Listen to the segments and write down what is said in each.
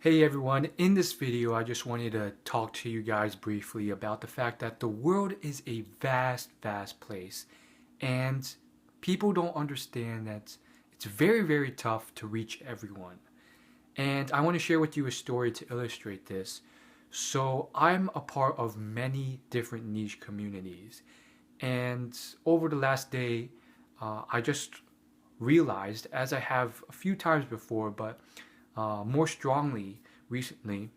Hey everyone, in this video I just wanted to talk to you guys briefly about the fact that the world is a vast place and people don't understand that it's very tough to reach everyone. And I want to share with you a story to illustrate this. So I'm a part of many different niche communities, and over the last day I just realized, as I have a few times before, but more strongly recently,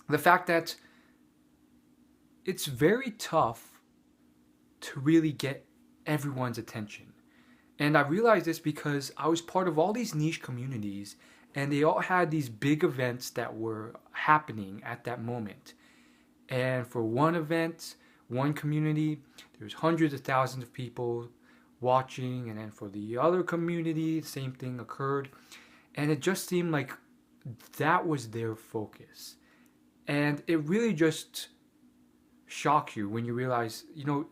the fact that it's very tough to really get everyone's attention. And I realized this because I was part of all these niche communities and they all had these big events that were happening at that moment. And for one event, one community, there's hundreds of thousands of people watching, and then for the other community, the same thing occurred. And it just seemed like that was their focus. And it really just shocks you when you realize,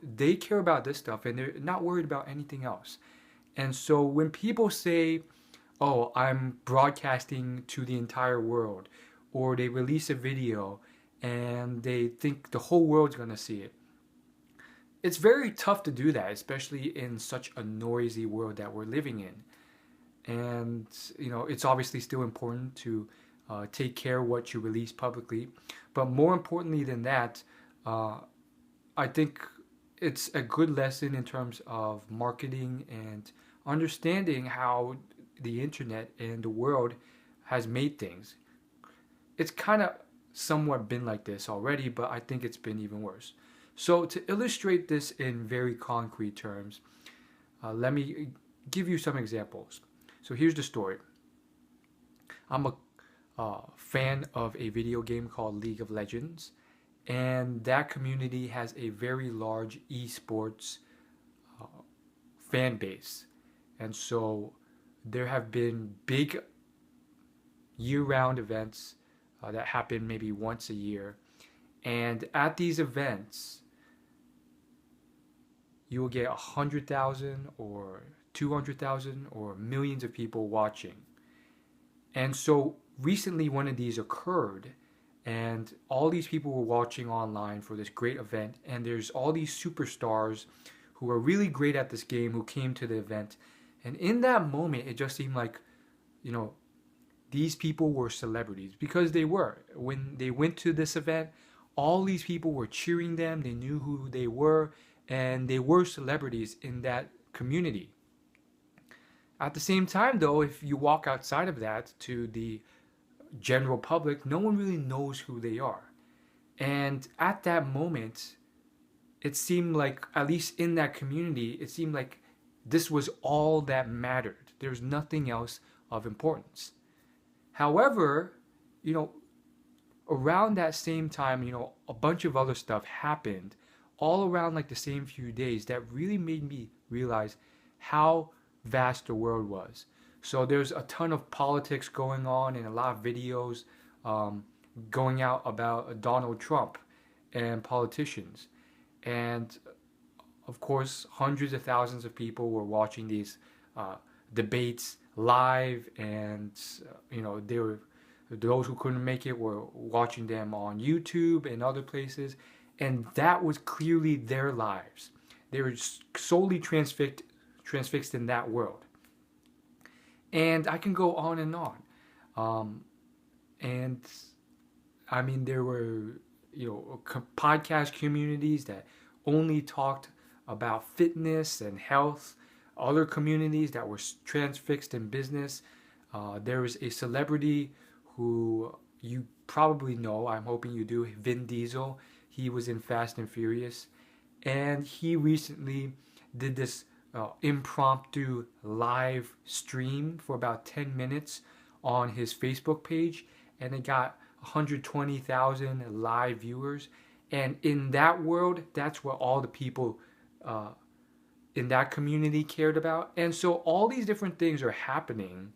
they care about this stuff and they're not worried about anything else. And so when people say, oh, I'm broadcasting to the entire world, or they release a video and they think the whole world's going to see it, it's very tough to do that, especially in such a noisy world that we're living in. And it's obviously still important to take care of what you release publicly, but more importantly than that, I think it's a good lesson in terms of marketing and understanding how the internet and the world has made things. It's kind of somewhat been like this already, but I think it's been even worse. So to illustrate this in very concrete terms, let me give you some examples. So here's the story. I'm a fan of a video game called League of Legends, and that community has a very large esports uh, fan base. And so there have been big year-round events that happen maybe once a year. And at these events, you will get 100,000 or 200,000 or millions of people watching. And so recently one of these occurred, and all these people were watching online for this great event, and there's all these superstars who are really great at this game who came to the event. And in that moment, it just seemed like, these people were celebrities, because they were. When they went to this event, all these people were cheering them, they knew who they were, and they were celebrities in that community. At the same time, though, if you walk outside of that to the general public, no one really knows who they are. And at that moment, it seemed like, at least in that community, it seemed like this was all that mattered. There's nothing else of importance. However, around that same time, a bunch of other stuff happened all around like the same few days that really made me realize how vast the world was. So there's a ton of politics going on and a lot of videos going out about Donald Trump and politicians. And of course, hundreds of thousands of people were watching these debates live, and they were, those who couldn't make it were watching them on YouTube and other places, and that was clearly their lives. They were solely transfixed in that world. And I can go on and on. And I mean, there were, podcast communities that only talked about fitness and health, other communities that were transfixed in business. There was a celebrity who you probably know, I'm hoping you do, Vin Diesel. He was in Fast and Furious, and he recently did this impromptu live stream for about 10 minutes on his Facebook page, and it got 120,000 live viewers. And in that world, that's what all the people in that community cared about. And so all these different things are happening,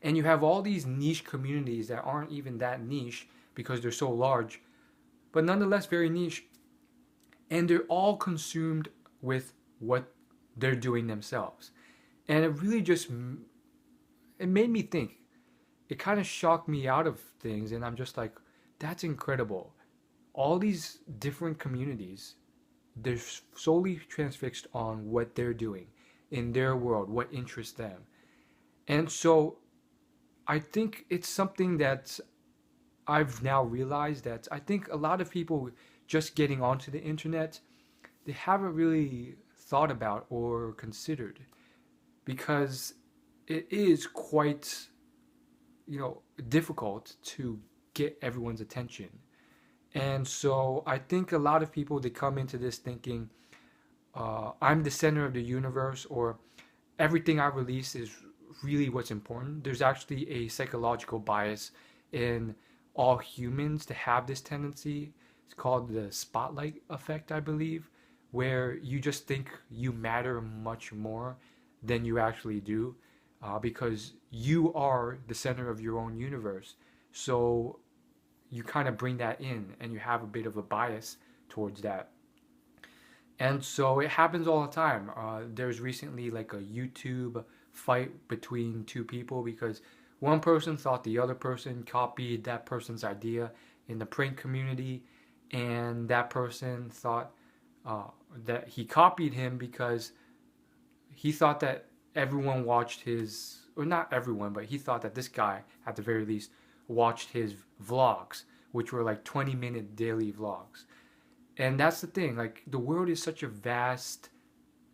and you have all these niche communities that aren't even that niche because they're so large, but nonetheless very niche, and they're all consumed with what they're doing themselves. And it really just, it made me think, it kind of shocked me out of things, and I'm just like, that's incredible. All these different communities, they're solely transfixed on what they're doing in their world, what interests them. And so I think it's something that I've now realized that I think a lot of people just getting onto the internet, they haven't really thought about or considered, because it is quite, difficult to get everyone's attention. And so I think a lot of people, they come into this thinking, I'm the center of the universe, or everything I release is really what's important. There's actually a psychological bias in all humans to have this tendency. It's called the spotlight effect, I believe, where you just think you matter much more than you actually do, because you are the center of your own universe. So you kind of bring that in and you have a bit of a bias towards that. And so it happens all the time. There's recently like a YouTube fight between two people because one person thought the other person copied that person's idea in the print community, and that person thought uh, that he copied him because he thought that everyone watched his, or not everyone, but he thought that this guy, at the very least, watched his vlogs, which were like 20-minute daily vlogs. And that's the thing, like the world is such a vast,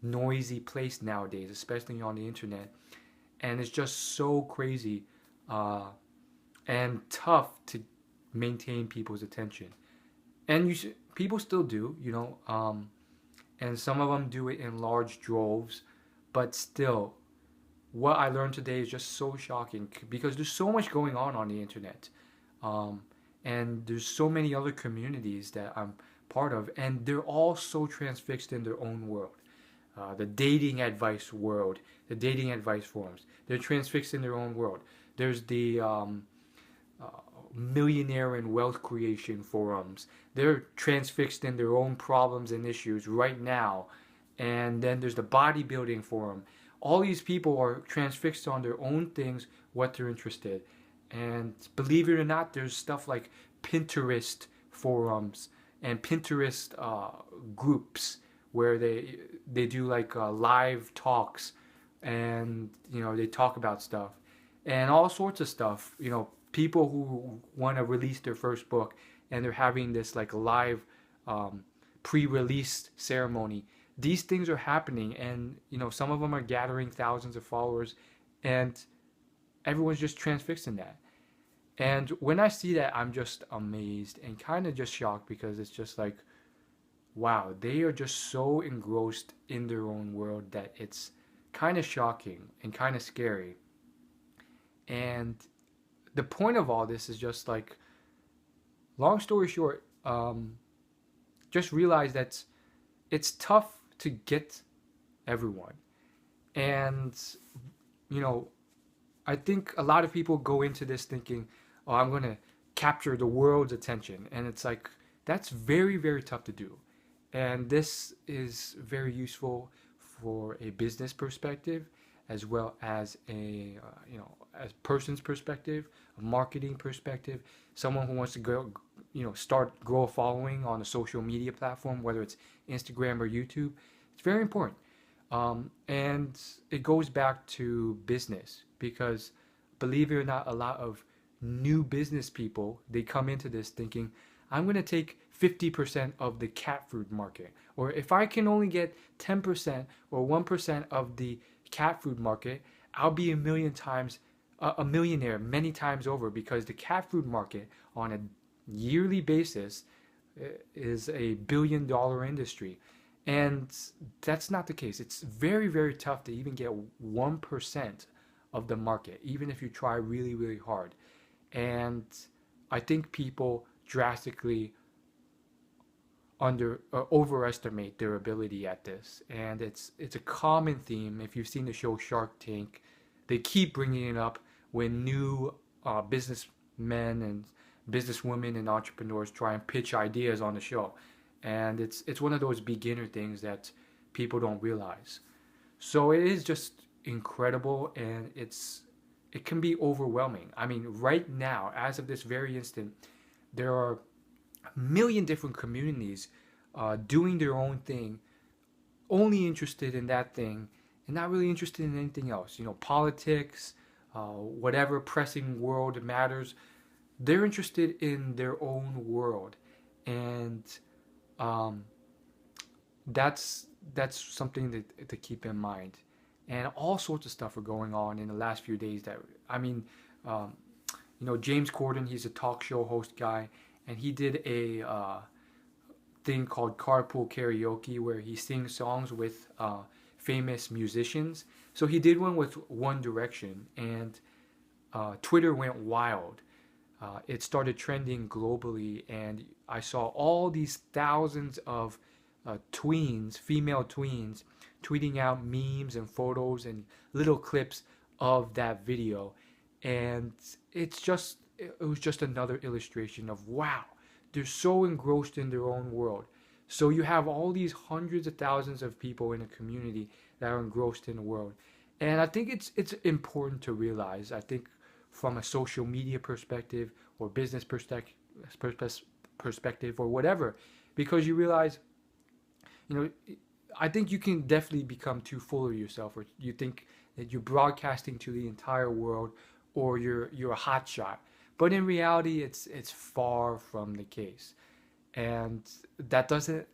noisy place nowadays, especially on the internet, and it's just so crazy uh, and tough to maintain people's attention. And people still do, and some of them do it in large droves, but still, what I learned today is just so shocking because there's so much going on the internet, um, and there's so many other communities that I'm part of, and they're all so transfixed in their own world. The dating advice world, the dating advice forums, they're transfixed in their own world. There's the uh, millionaire and wealth creation forums. They're transfixed in their own problems and issues right now. And then there's the bodybuilding forum. All these people are transfixed on their own things, what they're interested. And believe it or not, there's stuff like Pinterest forums and Pinterest groups where they do like live talks, and they talk about stuff and all sorts of stuff. People who want to release their first book, and they're having this like live um, pre-release ceremony. These things are happening, and some of them are gathering thousands of followers, and everyone's just transfixed in that. And when I see that, I'm just amazed and kind of just shocked, because it's just like, wow, they are just so engrossed in their own world that it's kind of shocking and kind of scary. And the point of all this is just like, long story short, just realize that it's tough to get everyone. And, you know, I think a lot of people go into this thinking, oh, I'm going to capture the world's attention. And it's like, that's very, very tough to do. And this is very useful for a business perspective, as well as a, as person's perspective, a marketing perspective, someone who wants to go, grow a following on a social media platform, whether it's Instagram or YouTube. It's very important. And it goes back to business, because believe it or not, a lot of new business people, they come into this thinking, I'm going to take 50% of the cat food market. Or if I can only get 10% or 1% of the cat food market, I'll be a millionaire many times over, because the cat food market on a yearly basis is a $1 billion industry. And that's not the case. It's very, very tough to even get 1% of the market, even if you try really, really hard. And I think people drastically overestimate their ability at this. And it's a common theme. If you've seen the show Shark Tank, they keep bringing it up when new businessmen and businesswomen and entrepreneurs try and pitch ideas on the show. And it's one of those beginner things that people don't realize. So it is just incredible, and it's it can be overwhelming. I mean, right now, as of this very instant, there are a million different communities doing their own thing, only interested in that thing, and not really interested in anything else. Politics, whatever pressing world matters, they're interested in their own world, and um, that's something to keep in mind. And all sorts of stuff are going on in the last few days. That I mean, um, James Corden, he's a talk show host guy, and he did a thing called carpool karaoke where he sings songs with famous musicians. So he did one with One Direction, and Twitter went wild. It started trending globally, and I saw all these thousands of tweens, female tweens, tweeting out memes and photos and little clips of that video. And it was just another illustration of wow, they're so engrossed in their own world. So you have all these hundreds of thousands of people in a community that are engrossed in the world. And I think it's important to realize, I think from a social media perspective or business perspective or whatever, because you realize, you know, I think you can definitely become too full of yourself, or you think that you're broadcasting to the entire world, or you're a hot shot. But in reality, it's far from the case, and that doesn't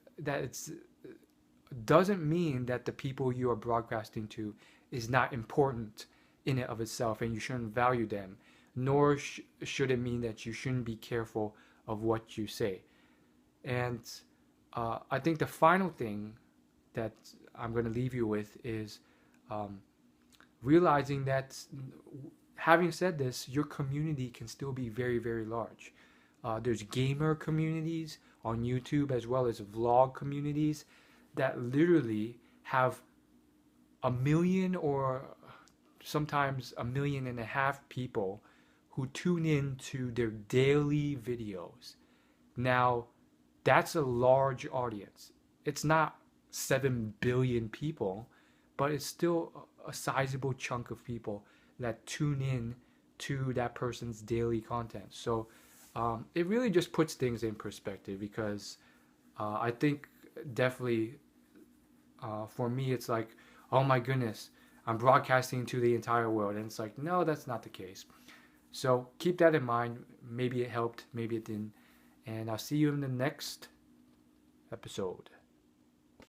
mean that the people you are broadcasting to is not important in and of itself, and you shouldn't value them. Nor should it mean that you shouldn't be careful of what you say. And I think the final thing that I'm going to leave you with is um, realizing that, having said this, your community can still be very, very large. There's gamer communities on YouTube as well as vlog communities that literally have a million or sometimes 1.5 million people who tune in to their daily videos. Now, that's a large audience. It's not 7 billion people, but it's still a sizable chunk of people that tune in to that person's daily content. So it really just puts things in perspective, because I think definitely for me, it's like, oh my goodness, I'm broadcasting to the entire world. And it's like, no, that's not the case. So keep that in mind. Maybe it helped, maybe it didn't. And I'll see you in the next episode.